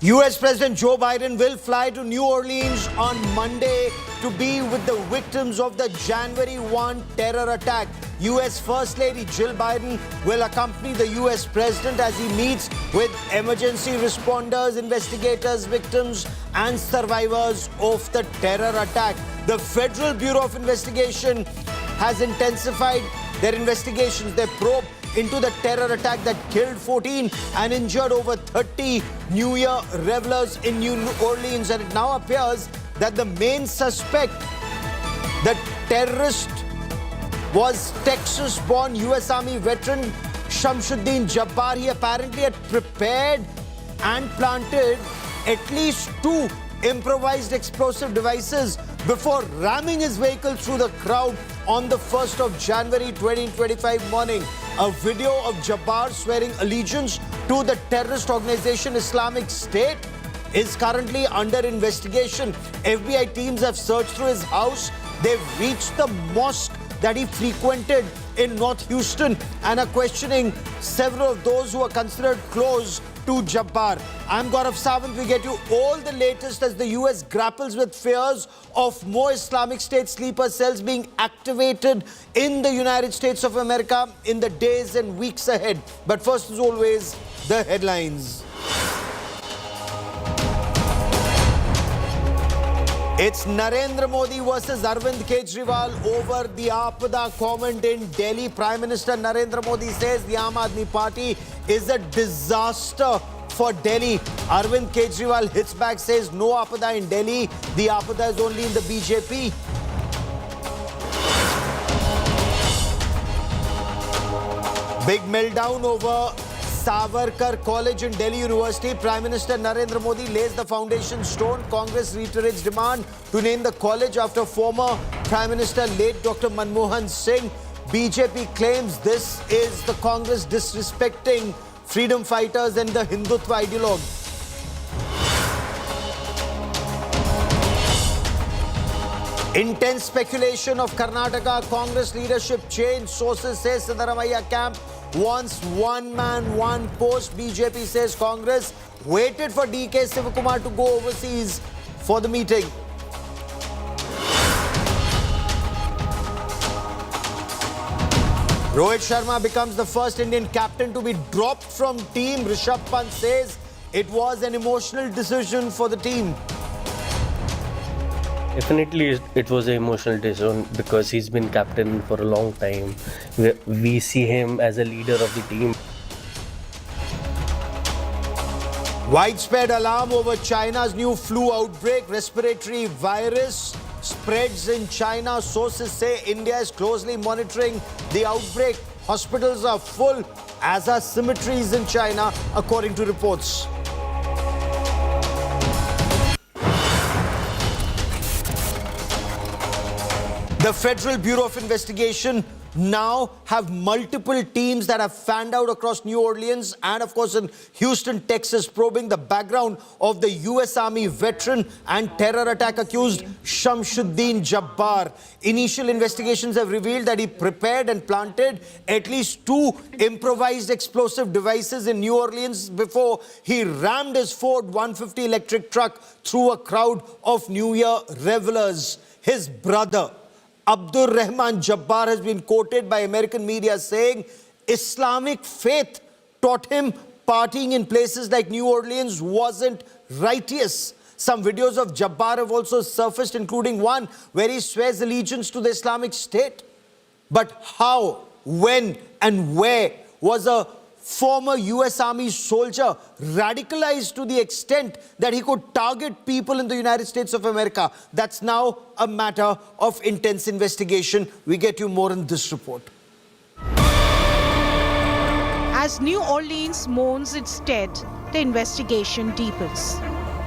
US President Joe Biden will fly to New Orleans on Monday to be with the victims of the January 1 terror attack. US First Lady Jill Biden will accompany the US President as he meets with emergency responders, investigators, victims and survivors of the terror attack. The Federal Bureau of Investigation has intensified their investigations, their probe into the terror attack that killed 14 and injured over 30 New Year revelers in New Orleans. And it now appears that the main suspect, the terrorist, was Texas-born US Army veteran Shamsud-Din Jabbar. He apparently had prepared and planted at least 2 improvised explosive devices before ramming his vehicle through the crowd on the 1st of January 2025 morning. A video of Jabbar swearing allegiance to the terrorist organization Islamic State is currently under investigation. FBI teams have searched through his house. They've reached the mosque that he frequented in North Houston and are questioning several of those who are considered close to Jabbar. I'm Gaurav Sawant. We get you all the latest as the US grapples with fears of more Islamic State sleeper cells being activated in the United States of America in the days and weeks ahead. But first, as always, the headlines. It's Narendra Modi versus Arvind Kejriwal over the Aapada comment in Delhi. Prime Minister Narendra Modi says the Aam Aadmi Party is a disaster for Delhi. Arvind Kejriwal hits back, says no Aapada in Delhi. The Aapada is only in the BJP. Big meltdown over Savarkar College in Delhi University. Prime Minister Narendra Modi lays the foundation stone. Congress reiterates demand to name the college after former Prime Minister late Dr. Manmohan Singh. BJP claims this is the Congress disrespecting freedom fighters and the Hindutva ideologue. Intense speculation of Karnataka Congress leadership change. Sources say Siddaramaiah camp wants one man, one post. BJP says Congress waited for DK Sivakumar to go overseas for the meeting. Rohit Sharma becomes the first Indian captain to be dropped from team. Rishabh Pant says it was an emotional decision for the team. Definitely, it was an emotional decision because he's been captain for a long time. We see him as a leader of the team. Widespread alarm over China's new flu outbreak. Respiratory virus spreads in China. Sources say India is closely monitoring the outbreak. Hospitals are full, as are cemeteries in China, according to reports. The Federal Bureau of Investigation now have multiple teams that have fanned out across New Orleans and, of course, in Houston, Texas, probing the background of the US Army veteran and terror attack accused Shamsud-Din Jabbar. Initial investigations have revealed that he prepared and planted at least 2 improvised explosive devices in New Orleans before he rammed his Ford 150 electric truck through a crowd of New Year revelers. His brother, Abdul Rahman Jabbar, has been quoted by American media saying Islamic faith taught him partying in places like New Orleans wasn't righteous. Some videos of Jabbar have also surfaced, including one where he swears allegiance to the Islamic State. But how, when and where was a former US Army soldier radicalized to the extent that he could target people in the United States of America? That's now a matter of intense investigation. We get you more in this report. As New Orleans mourns its dead, the investigation deepens.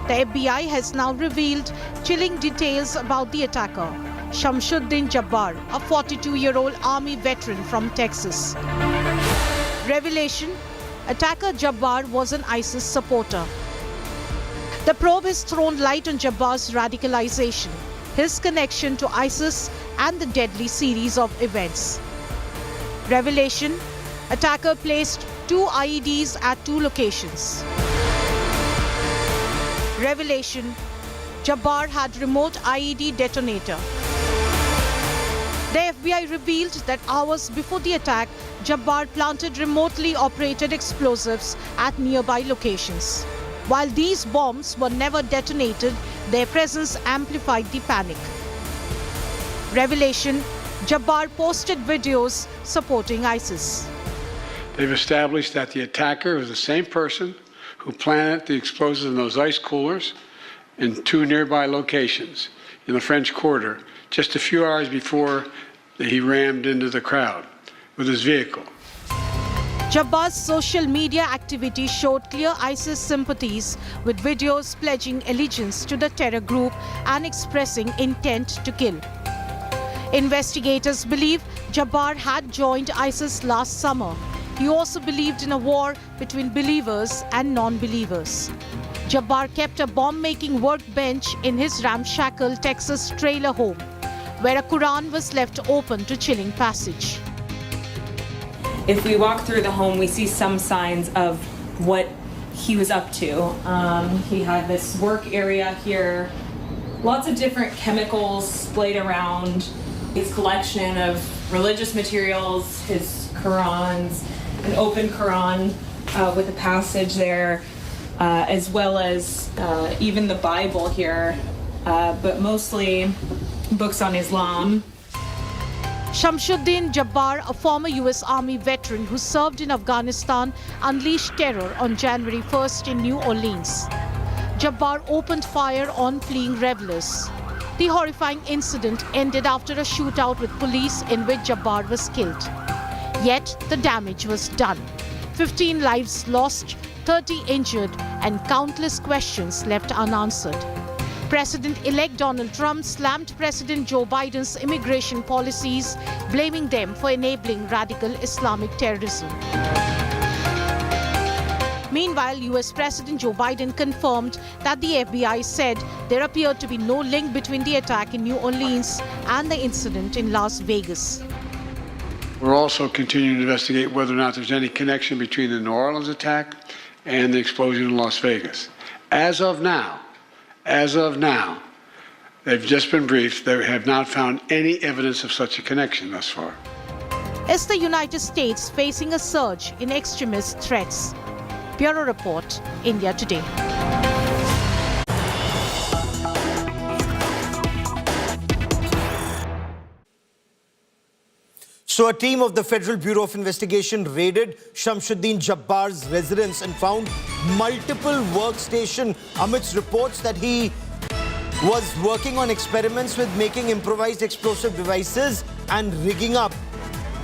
The FBI has now revealed chilling details about the attacker, Shamsud-Din Jabbar, a 42-year-old Army veteran from Texas. Revelation: attacker Jabbar was an ISIS supporter. The probe has thrown light on Jabbar's radicalization, his connection to ISIS and the deadly series of events. Revelation: attacker placed 2 IEDs at 2 locations. Revelation: Jabbar had remote IED detonator. The FBI revealed that hours before the attack, Jabbar planted remotely operated explosives at nearby locations. While these bombs were never detonated, their presence amplified the panic. Revelation: Jabbar posted videos supporting ISIS. They've established that the attacker was the same person who planted the explosives in those ice coolers in 2 nearby locations in the French Quarter just a few hours before he rammed into the crowd with his vehicle. Jabbar's social media activity showed clear ISIS sympathies, with videos pledging allegiance to the terror group and expressing intent to kill. Investigators believe Jabbar had joined ISIS last summer. He also believed in a war between believers and non-believers. Jabbar kept a bomb-making workbench in his ramshackle Texas trailer home, where a Quran was left open to chilling passage. If we walk through the home, we see some signs of what he was up to. He had this work area here, lots of different chemicals splayed around, his collection of religious materials, his Qurans, an open Quran with a passage there, as well as even the Bible here, but mostly books on Islam. Shamsud-Din Jabbar, a former US Army veteran who served in Afghanistan, unleashed terror on January 1st in New Orleans. Jabbar opened fire on fleeing revelers. The horrifying incident ended after a shootout with police in which Jabbar was killed. Yet the damage was done. 15 lives lost, 30 injured, and countless questions left unanswered. President-elect Donald Trump slammed President Joe Biden's immigration policies, blaming them for enabling radical Islamic terrorism. Meanwhile, US President Joe Biden confirmed that the FBI said there appeared to be no link between the attack in New Orleans and the incident in Las Vegas. We're also continuing to investigate whether or not there's any connection between the New Orleans attack and the explosion in Las Vegas. As of now, they've just been briefed. They have not found any evidence of such a connection thus far. Is the United States facing a surge in extremist threats? Bureau Report, India Today. So a team of the Federal Bureau of Investigation raided Shamsud-Din Jabbar's residence and found multiple workstations amidst reports that he was working on experiments with making improvised explosive devices and rigging up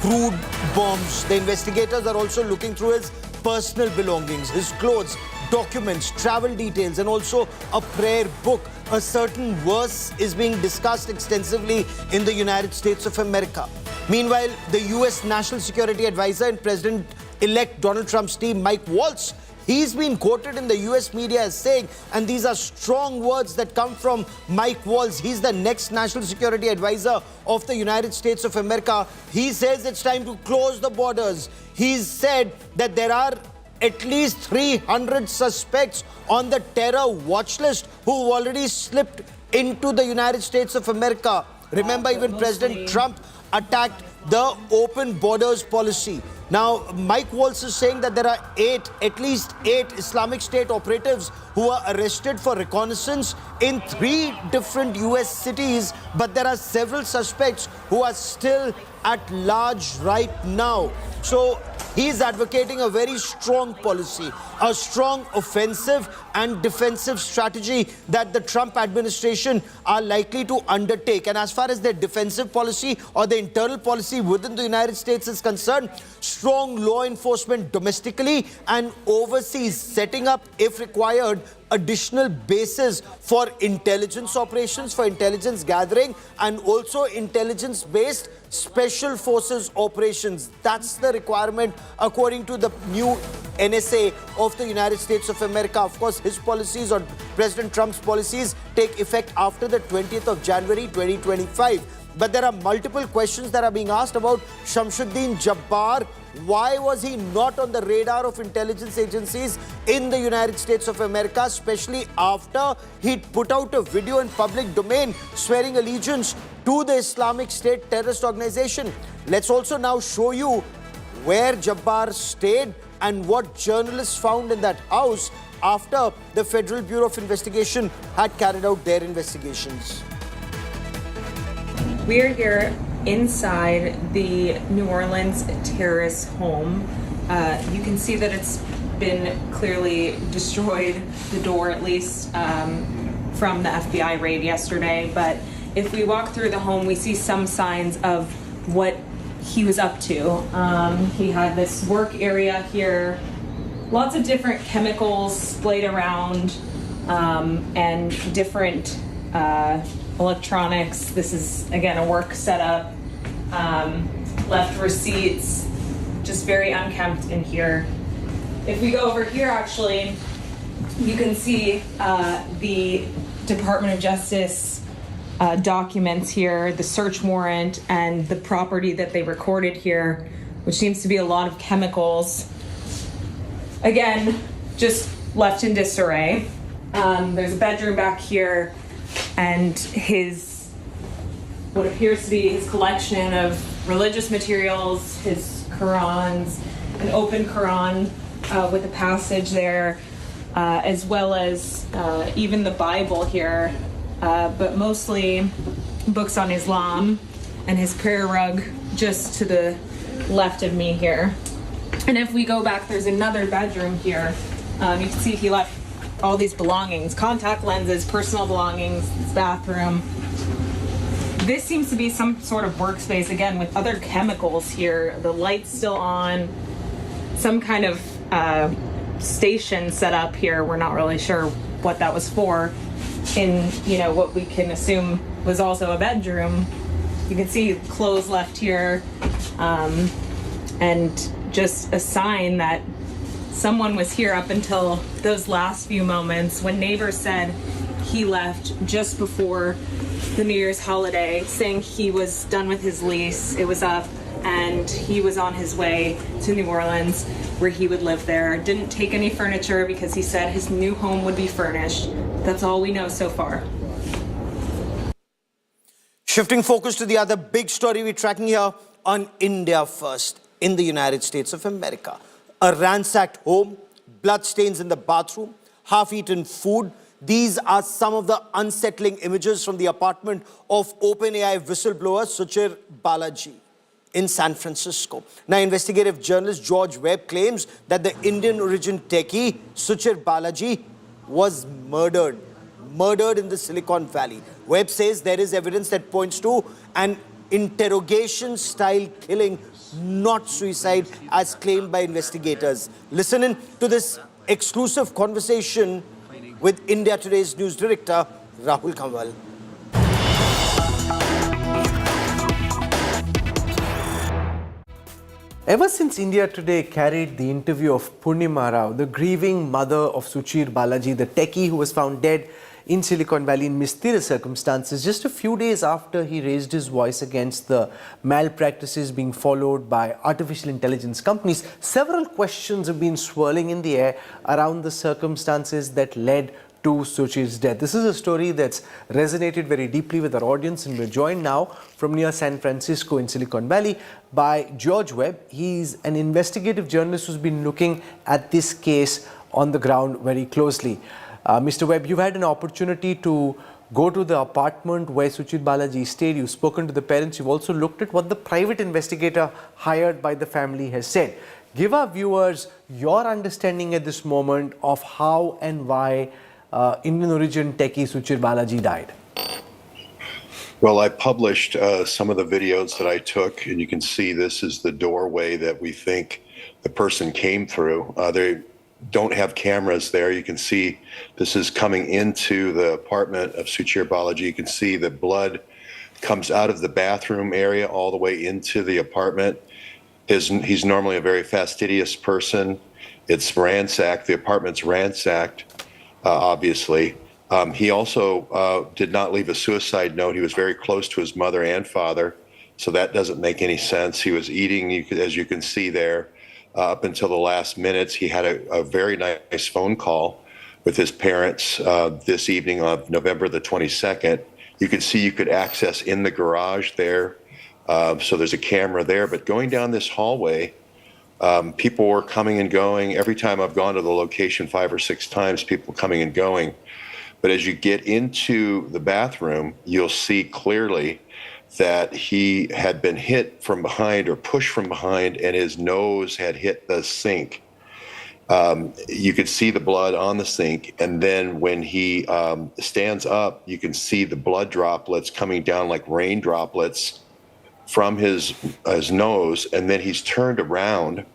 crude bombs. The investigators are also looking through his personal belongings, his clothes, documents, travel details, and also a prayer book. A certain verse is being discussed extensively in the United States of America. Meanwhile, the US National Security Advisor and President-elect Donald Trump's team, Mike Waltz, he's been quoted in the US media as saying, and these are strong words that come from Mike Waltz, he's the next National Security Advisor of the United States of America. He says it's time to close the borders. He's said that there are at least 300 suspects on the terror watch list who've already slipped into the United States of America. Remember, even President Trump attacked the open borders policy. Now, Mike Waltz is saying that there are at least eight Islamic State operatives who are arrested for reconnaissance in 3 different US cities, but there are several suspects who are still at large right now. So he's advocating a very strong policy, a strong offensive and defensive strategy that the Trump administration are likely to undertake. And as far as their defensive policy or the internal policy within the United States is concerned, strong law enforcement domestically and overseas, setting up, if required, additional bases for intelligence operations, for intelligence gathering, and also intelligence-based special forces operations. That's the requirement according to the new NSA of the United States of America. Of course, his policies, or President Trump's policies, take effect after the 20th of January 2025. But there are multiple questions that are being asked about Shamsud-Din Jabbar. Why was he not on the radar of intelligence agencies in the United States of America, especially after he put out a video in public domain swearing allegiance to the Islamic State terrorist organization? Let's also now show you where Jabbar stayed and what journalists found in that house after the Federal Bureau of Investigation had carried out their investigations. We are here inside the New Orleans terrorist home. You can see that it's been clearly destroyed, the door at least, from the FBI raid yesterday. But if we walk through the home, we see some signs of what he was up to. He had this work area here, lots of different chemicals splayed around, and different electronics. This is, again, a work setup. Left receipts, just very unkempt in here. If we go over here, actually, you can see the Department of Justice documents here, the search warrant, and the property that they recorded here, which seems to be a lot of chemicals. Again, just left in disarray. There's a bedroom back here, and what appears to be his collection of religious materials, his Qurans, an open Quran with a passage there, as well as even the Bible here, but mostly books on Islam, and his prayer rug just to the left of me here. And if we go back, there's another bedroom here. You can see he left all these belongings, contact lenses, personal belongings, his bathroom. This seems to be some sort of workspace, again, with other chemicals here. The light's still on, some kind of station set up here. We're not really sure what that was for. In, what we can assume was also a bedroom. You can see clothes left here, and just a sign that someone was here up until those last few moments when neighbors said he left just before the New Year's holiday, saying he was done with his lease, it was up, and he was on his way to New Orleans where he would live there. Didn't take any furniture because he said his new home would be furnished. That's all we know so far. Shifting focus to the other big story we're tracking here on India First in the United States of America. A ransacked home, bloodstains in the bathroom, half-eaten food. These are some of the unsettling images from the apartment of OpenAI whistleblower Suchir Balaji in San Francisco. Now, investigative journalist George Webb claims that the Indian origin techie Suchir Balaji was murdered in the Silicon Valley. Webb says there is evidence that points to an interrogation-style killing, not suicide, as claimed by investigators. Listen in to this exclusive conversation with India Today's news director, Rahul Kanwal. Ever since India Today carried the interview of Purnima Rao, the grieving mother of Suchir Balaji, the techie who was found dead in Silicon Valley in mysterious circumstances, just a few days after he raised his voice against the malpractices being followed by artificial intelligence companies, several questions have been swirling in the air around the circumstances that led to Suchir's death. This is a story that's resonated very deeply with our audience, and we're joined now from near San Francisco in Silicon Valley by George Webb. He's an investigative journalist who's been looking at this case on the ground very closely. Mr. Webb, you've had an opportunity to go to the apartment where Suchir Balaji stayed. You've spoken to the parents. You've also looked at what the private investigator hired by the family has said. Give our viewers your understanding at this moment of how and why Indian origin techie Suchir Balaji died. Well, I published some of the videos that I took, and you can see this is the doorway that we think the person came through. They don't have cameras there. You can see this is coming into the apartment of Suchir Balaji. You can see the blood comes out of the bathroom area all the way into the apartment. He's normally a very fastidious person. It's ransacked. The apartment's ransacked, obviously. He also did not leave a suicide note. He was very close to his mother and father, so that doesn't make any sense. He was eating, as you can see there, up until the last minutes. He had a very nice phone call with his parents this evening of November the 22nd. You can see you could access in the garage there. So there's a camera there. But going down this hallway, people were coming and going. Every time I've gone to the location 5 or 6 times, people coming and going. But as you get into the bathroom, you'll see clearly that he had been hit from behind or pushed from behind, and his nose had hit the sink. You could see the blood on the sink, and then when he stands up, you can see the blood droplets coming down like rain droplets from his nose, and then he's turned around.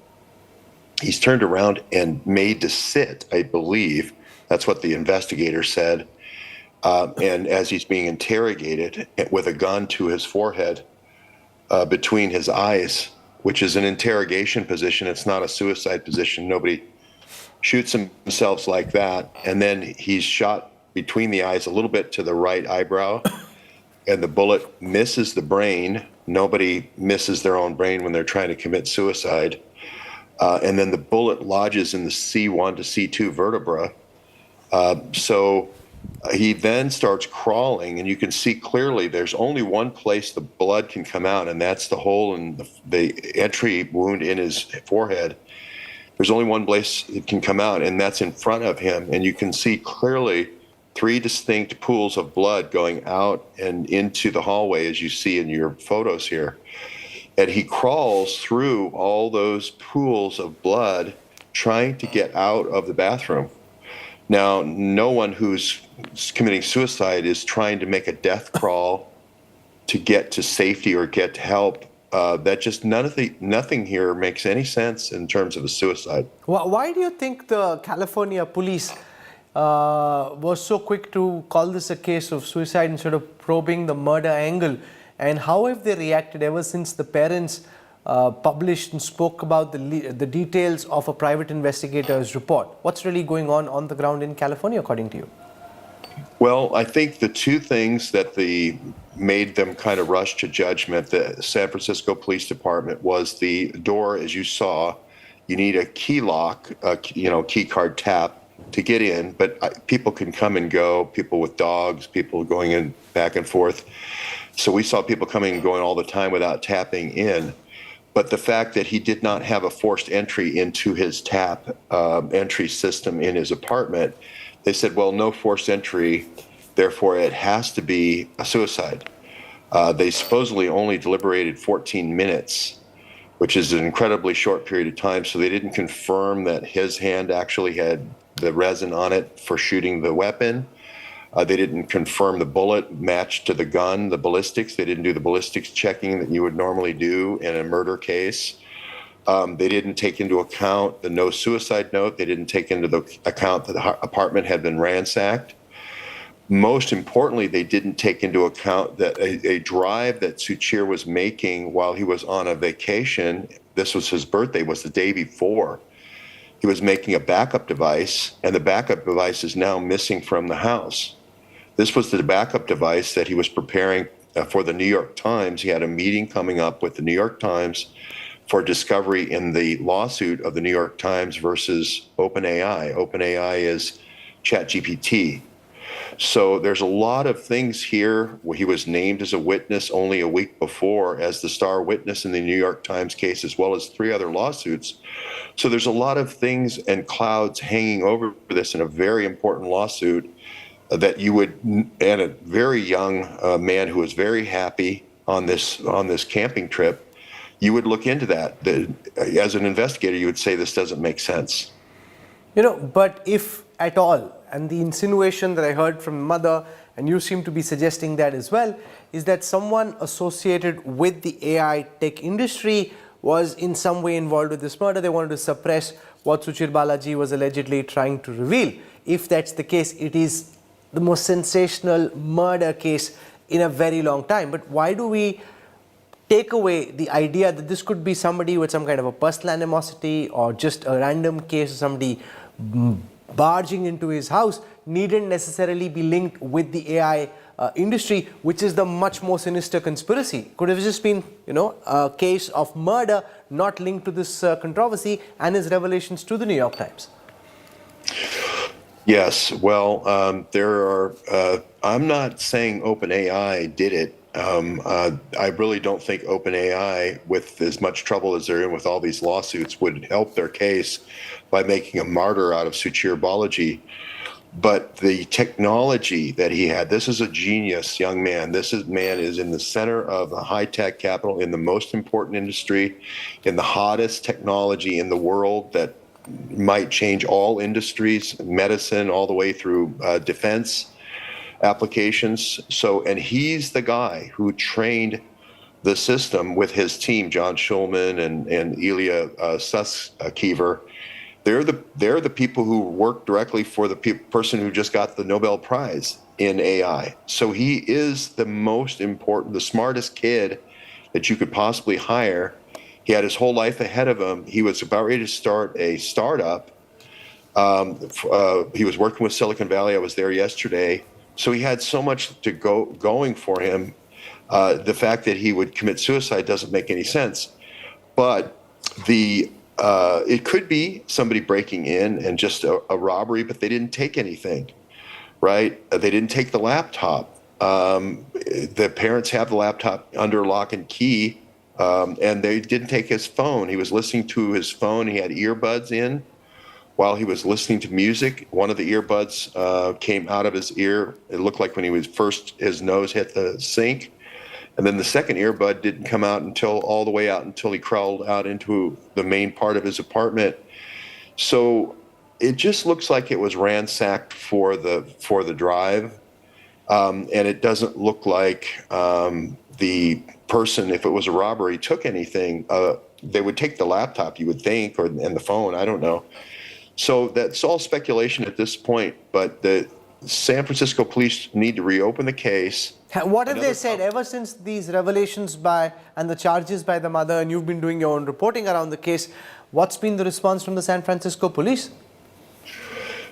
He's turned around and made to sit, I believe. That's what the investigator said. And as he's being interrogated with a gun to his forehead, between his eyes, which is an interrogation position. It's not a suicide position. Nobody shoots themselves like that. And then he's shot between the eyes a little bit to the right eyebrow, and the bullet misses the brain. Nobody misses their own brain when they're trying to commit suicide. And then the bullet lodges in the C1 to C2 vertebra. So he then starts crawling, and you can see clearly there's only one place the blood can come out, and that's the hole in the entry wound in his forehead. There's only one place it can come out, and that's in front of him. And you can see clearly 3 distinct pools of blood going out and into the hallway, as you see in your photos here. And he crawls through all those pools of blood trying to get out of the bathroom. Now, no one who's committing suicide is trying to make a death crawl to get to safety or get help. That just nothing here makes any sense in terms of a suicide. Why do you think the California police was so quick to call this a case of suicide instead of probing the murder angle? And how have they reacted ever since the parents published and spoke about the details of a private investigator's report? What's really going on the ground in California, according to you? Well, I think the two things that made them kind of rush to judgment, the San Francisco Police Department, was the door, as you saw. You need a key lock, key card tap to get in, but people can come and go, people with dogs, people going in back and forth. So we saw people coming and going all the time without tapping in. But the fact that he did not have a forced entry into his tap entry system in his apartment, they said, well, no forced entry, therefore it has to be a suicide. They supposedly only deliberated 14 minutes, which is an incredibly short period of time, so they didn't confirm that his hand actually had the resin on it for shooting the weapon. They didn't confirm the bullet matched to the gun, the ballistics. They didn't do the ballistics checking that you would normally do in a murder case. They didn't take into account the no suicide note. They didn't take into account that the apartment had been ransacked. Most importantly, they didn't take into account that a drive that Suchir was making while he was on a vacation, this was his birthday, was the day before. He was making a backup device, and the backup device is now missing from the house. This was the backup device that he was preparing for the New York Times. He had a meeting coming up with the New York Times for discovery in the lawsuit of the New York Times versus OpenAI. OpenAI is ChatGPT. So there's a lot of things here where he was named as a witness only a week before as the star witness in the New York Times case, as well as 3 other lawsuits. So there's a lot of things and clouds hanging over this in a very important lawsuit that you would, and a very young man who was very happy on this camping trip, you would look into that. As an investigator, you would say this doesn't make sense. But if at all, and the insinuation that I heard from mother, and you seem to be suggesting that as well, is that someone associated with the AI tech industry was in some way involved with this murder. They wanted to suppress what Suchir Balaji was allegedly trying to reveal. If that's the case, it is the most sensational murder case in a very long time. But why do we take away the idea that this could be somebody with some kind of a personal animosity or just a random case of somebody barging into his house needn't necessarily be linked with the AI industry, which is the much more sinister conspiracy. Could have just been, a case of murder not linked to this controversy and his revelations to the New York Times. Yes, well, I'm not saying OpenAI did it. I really don't think OpenAI, with as much trouble as they're in with all these lawsuits, would help their case by making a martyr out of Suchir Balaji. But the technology that he had, this is a genius young man. Man is in the center of the high-tech capital, in the most important industry, in the hottest technology in the world that might change all industries, medicine, all the way through defense applications. And he's the guy who trained the system with his team, John Schulman and Ilya Sutskever. They're the people who work directly for the person who just got the Nobel Prize in AI. So he is the most important, the smartest kid that you could possibly hire. He had his whole life ahead of him. He was about ready to start a startup. He was working with Silicon Valley. I was there yesterday. So he had so much to going for him. The fact that he would commit suicide doesn't make any sense. But it could be somebody breaking in and just a robbery, but they didn't take anything, right? They didn't take the laptop. The parents have the laptop under lock and key. And they didn't take his phone. He was listening to his phone. He had earbuds in while he was listening to music. One of the earbuds came out of his ear. It looked like when his nose hit the sink. And then the second earbud didn't come out all the way out until he crawled out into the main part of his apartment. So it just looks like it was ransacked for the drive. And it doesn't look like the person, if it was a robbery, took anything. They would take the laptop, you would think, and the phone. I don't know. So that's all speculation at this point. But the San Francisco police need to reopen the case. What have they said ever since these revelations and the charges by the mother, and you've been doing your own reporting around the case? What's been the response from the San Francisco police?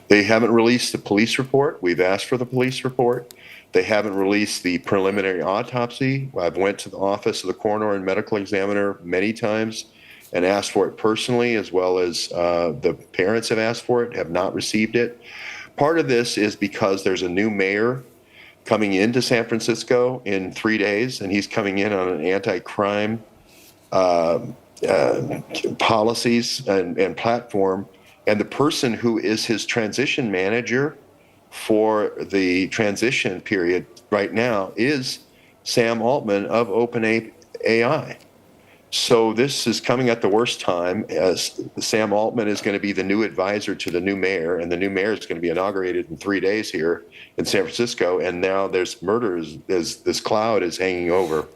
They haven't released the police report. We've asked for the police report. They haven't released the preliminary autopsy. I've went to the office of the coroner and medical examiner many times and asked for it personally, as well as the parents have asked for it, have not received it. Part of this is because there's a new mayor coming into San Francisco in 3 days, and he's coming in on an anti-crime policies and platform. And the person who is his transition manager for the transition period right now is Sam Altman of OpenAI. So this is coming at the worst time, as Sam Altman is going to be the new advisor to the new mayor, and the new mayor is going to be inaugurated in 3 days here in San Francisco. And now there's murders, this cloud is hanging over.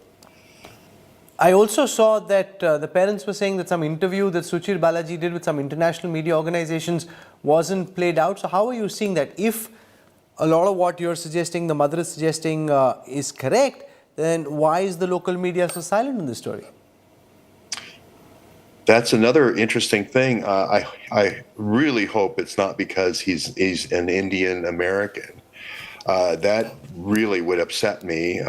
I also saw that the parents were saying that some interview that Suchir Balaji did with some international media organizations wasn't played out. So how are you seeing that? If a lot of what you're suggesting, the mother is suggesting, is correct, then why is the local media so silent in this story? That's another interesting thing. I really hope it's not because he's an Indian American. That really would upset me.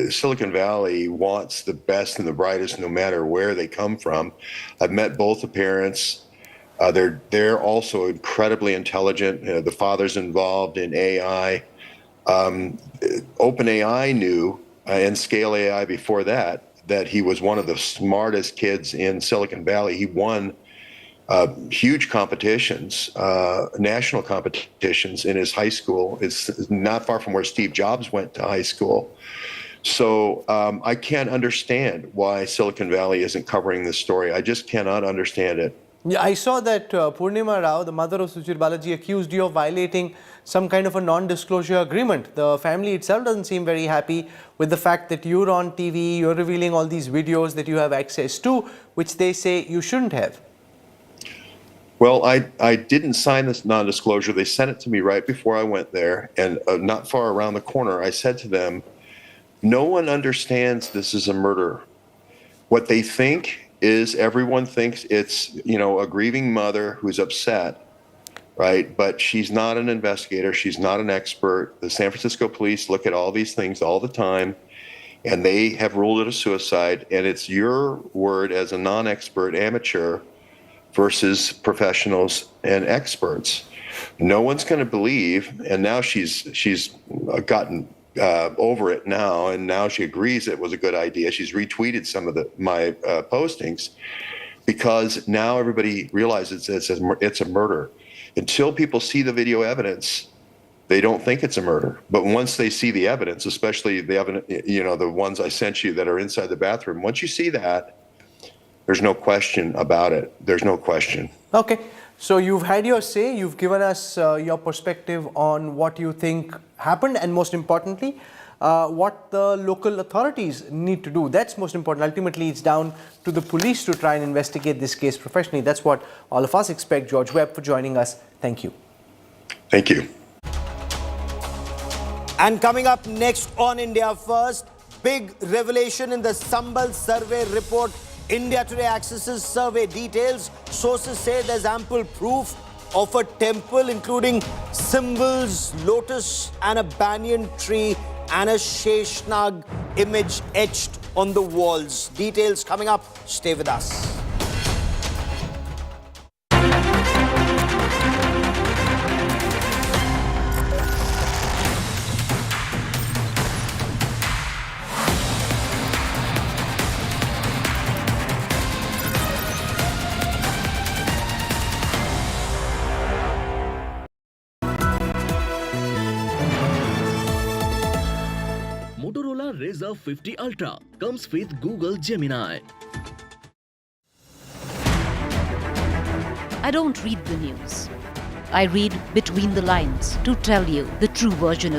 Silicon Valley wants the best and the brightest no matter where they come from. I've met both the parents. They're also incredibly intelligent. The father's involved in AI. OpenAI knew, and Scale AI before that he was one of the smartest kids in Silicon Valley. He won huge competitions, national competitions in his high school. It's not far from where Steve Jobs went to high school. So I can't understand why Silicon Valley isn't covering this story. I just cannot understand it. Yeah, I saw that Purnima Rao, the mother of Suchir Balaji, accused you of violating some kind of a non-disclosure agreement. The family itself doesn't seem very happy with the fact that you're on TV, you're revealing all these videos that you have access to, which they say you shouldn't have. Well, I didn't sign this non-disclosure. They sent it to me right before I went there, and not far around the corner, I said to them, no one understands this is a murder. What they think is everyone thinks it's, a grieving mother who's upset right? But she's not an investigator. She's not an expert. The San Francisco police look at all these things all the time, and they have ruled it a suicide. And it's your word as a non-expert amateur versus professionals and experts. No one's going to believe, and now she's gotten over it now, and now she agrees it was a good idea. She's retweeted some of my postings because now everybody realizes it's a murder. Until people see the video evidence, they don't think it's a murder. But once they see the evidence, especially the evidence, the ones I sent you that are inside the bathroom, once you see that, there's no question about it. There's no question. Okay. So you've had your say, you've given us your perspective on what you think happened, and most importantly, what the local authorities need to do. That's most important. Ultimately, it's down to the police to try and investigate this case professionally. That's what all of us expect. George Webb for joining us. Thank you. Thank you. And coming up next on India First, big revelation in the Sambal survey report. India Today accesses survey details. Sources say there's ample proof of a temple, including symbols, lotus and a banyan tree and a Sheshnag image etched on the walls. Details coming up. Stay with us. Motorola Razr 50 Ultra comes with Google Gemini. I don't read the news. I read between the lines to tell you the true version of